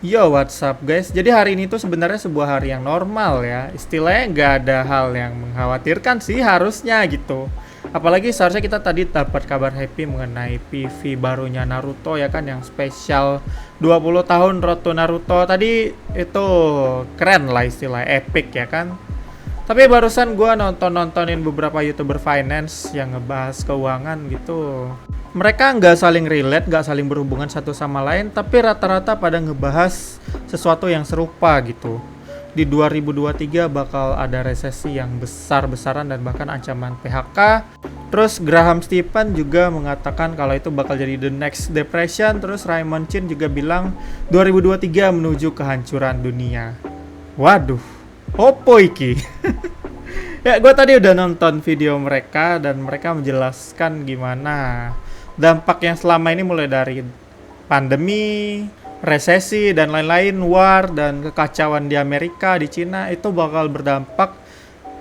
Yo, what's up guys? Jadi hari ini tuh sebenarnya sebuah hari yang normal ya. Istilahnya nggak ada hal yang mengkhawatirkan sih harusnya gitu. Apalagi seharusnya kita tadi dapat kabar happy mengenai PV barunya Naruto ya kan, yang spesial 20 tahun Road to Naruto. Tadi itu keren lah, istilah epic ya kan. Tapi barusan gue nontonin beberapa YouTuber finance yang ngebahas keuangan gitu. Mereka nggak saling relate, nggak saling berhubungan satu sama lain, tapi rata-rata pada ngebahas sesuatu yang serupa gitu. Di 2023 bakal ada resesi yang besar-besaran dan bahkan ancaman PHK. Terus Graham Stephan juga mengatakan kalau itu bakal jadi the next depression. Terus Raymond Chin juga bilang 2023 menuju kehancuran dunia. Waduh, opo iki? Ya, gue tadi udah nonton video mereka dan mereka menjelaskan gimana dampak yang selama ini mulai dari pandemi, resesi, dan lain-lain, war, dan kekacauan di Amerika, di Cina, itu bakal berdampak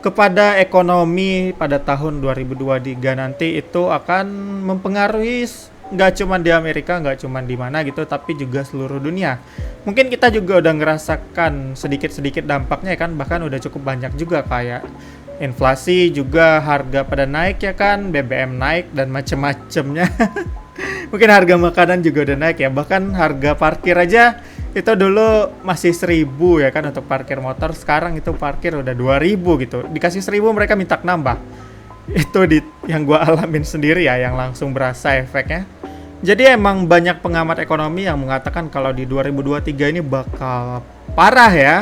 kepada ekonomi pada tahun 2023 nanti. Itu akan mempengaruhi nggak cuma di Amerika, nggak cuma di mana gitu, tapi juga seluruh dunia. Mungkin kita juga udah ngerasakan sedikit-sedikit dampaknya kan, bahkan udah cukup banyak juga, kayak inflasi juga, harga pada naik ya kan, BBM naik dan macem-macemnya. Mungkin harga makanan juga udah naik ya, bahkan harga parkir aja itu dulu masih 1.000 ya kan untuk parkir motor, sekarang itu parkir udah 2.000 gitu. Dikasih 1.000 mereka minta nambah. Itu yang gua alamin sendiri ya, yang langsung berasa efeknya. Jadi emang banyak pengamat ekonomi yang mengatakan kalau di 2023 ini bakal parah ya.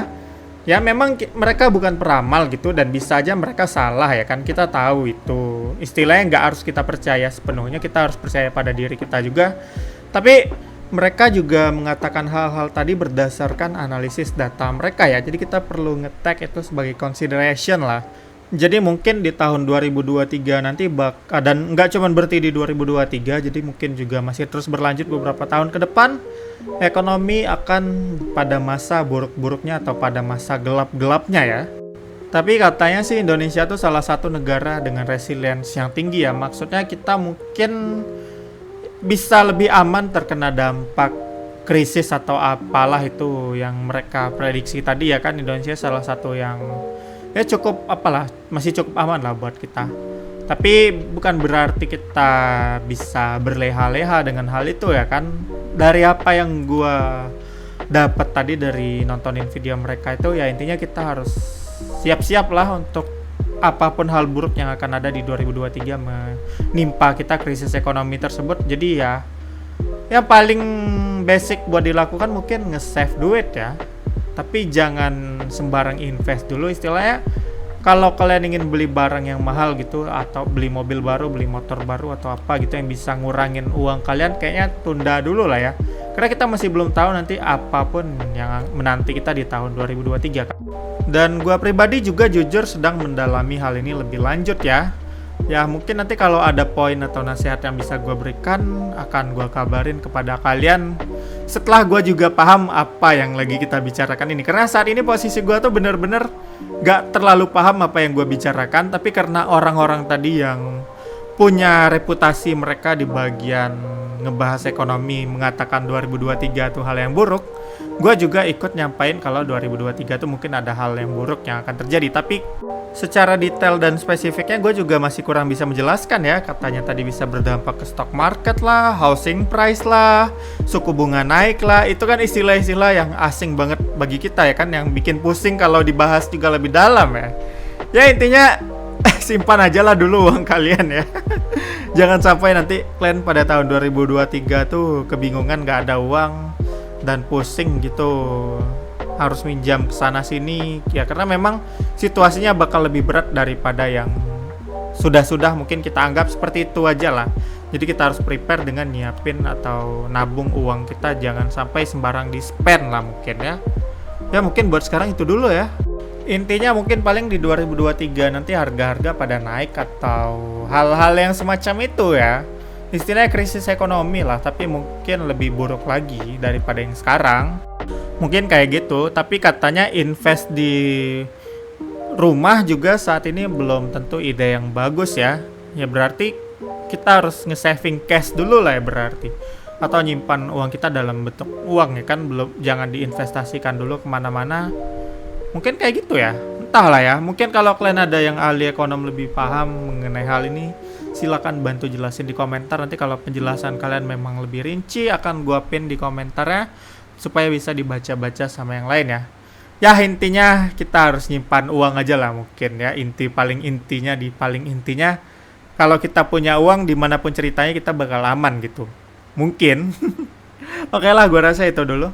Ya memang mereka bukan peramal gitu, dan bisa aja mereka salah ya kan, kita tahu itu. Istilahnya nggak harus kita percaya sepenuhnya, kita harus percaya pada diri kita juga. Tapi mereka juga mengatakan hal-hal tadi berdasarkan analisis data mereka ya, jadi kita perlu nge-tag itu sebagai consideration lah. Jadi mungkin di tahun 2023 nanti dan nggak cuma berhenti di 2023, jadi mungkin juga masih terus berlanjut beberapa tahun ke depan. Ekonomi akan pada masa buruk-buruknya atau pada masa gelap-gelapnya ya. Tapi katanya sih Indonesia tuh salah satu negara dengan resilience yang tinggi ya. Maksudnya kita mungkin bisa lebih aman terkena dampak krisis atau apalah itu yang mereka prediksi tadi ya kan. Indonesia salah satu yang ya cukup masih cukup aman lah buat kita. Tapi bukan berarti kita bisa berleha-leha dengan hal itu ya kan. Dari apa yang gua dapat tadi dari nontonin video mereka itu ya, intinya kita harus siap-siap lah untuk apapun hal buruk yang akan ada di 2023 menimpa kita, krisis ekonomi tersebut. Jadi ya yang paling basic buat dilakukan mungkin nge-save duit ya. Tapi jangan sembarang invest dulu, istilahnya. Kalau kalian ingin beli barang yang mahal gitu, atau beli mobil baru, beli motor baru, atau apa gitu yang bisa ngurangin uang kalian, kayaknya tunda dulu lah ya. Karena kita masih belum tahu nanti apapun yang menanti kita di tahun 2023 kan. Dan gua pribadi juga jujur sedang mendalami hal ini lebih lanjut ya. Ya mungkin nanti kalau ada poin atau nasihat yang bisa gue berikan, akan gue kabarin kepada kalian setelah gue juga paham apa yang lagi kita bicarakan ini. Karena saat ini posisi gue tuh bener-bener gak terlalu paham apa yang gue bicarakan, tapi karena orang-orang tadi yang punya reputasi mereka di bagian ngebahas ekonomi mengatakan 2023 tuh hal yang buruk, gue juga ikut nyampain kalau 2023 tuh mungkin ada hal yang buruk yang akan terjadi. Tapi secara detail dan spesifiknya gue juga masih kurang bisa menjelaskan ya. Katanya tadi bisa berdampak ke stock market lah, housing price lah, suku bunga naik lah. Itu kan istilah-istilah yang asing banget bagi kita ya kan, yang bikin pusing kalau dibahas juga lebih dalam ya. Ya intinya simpan aja lah dulu uang kalian ya. Jangan sampai nanti kalian pada tahun 2023 tuh kebingungan, gak ada uang dan pusing gitu, harus minjam kesana sini ya, karena memang situasinya bakal lebih berat daripada yang sudah mungkin kita anggap seperti itu aja lah. Jadi kita harus prepare dengan nyiapin atau nabung uang kita, jangan sampai sembarang di spend lah mungkin ya. Ya mungkin buat sekarang itu dulu ya. Intinya mungkin paling di 2023 nanti harga-harga pada naik atau hal-hal yang semacam itu ya. Istilahnya krisis ekonomi lah, tapi mungkin lebih buruk lagi daripada yang sekarang. Mungkin kayak gitu, tapi katanya invest di rumah juga saat ini belum tentu ide yang bagus ya. Ya berarti kita harus nge-saving cash dulu lah ya berarti. atau nyimpan uang kita dalam bentuk uang ya kan, belum, jangan diinvestasikan dulu kemana-mana. Mungkin kayak gitu ya, entahlah ya. Mungkin kalau kalian ada yang ahli ekonom lebih paham mengenai hal ini, silakan bantu jelasin di komentar. Nanti kalau penjelasan kalian memang lebih rinci, akan gua pin di komentarnya supaya bisa dibaca-baca sama yang lain ya. Ya intinya kita harus nyimpan uang aja lah mungkin ya, paling intinya kalau kita punya uang dimanapun ceritanya kita bakal aman gitu mungkin. Oke lah, gua rasa itu dulu.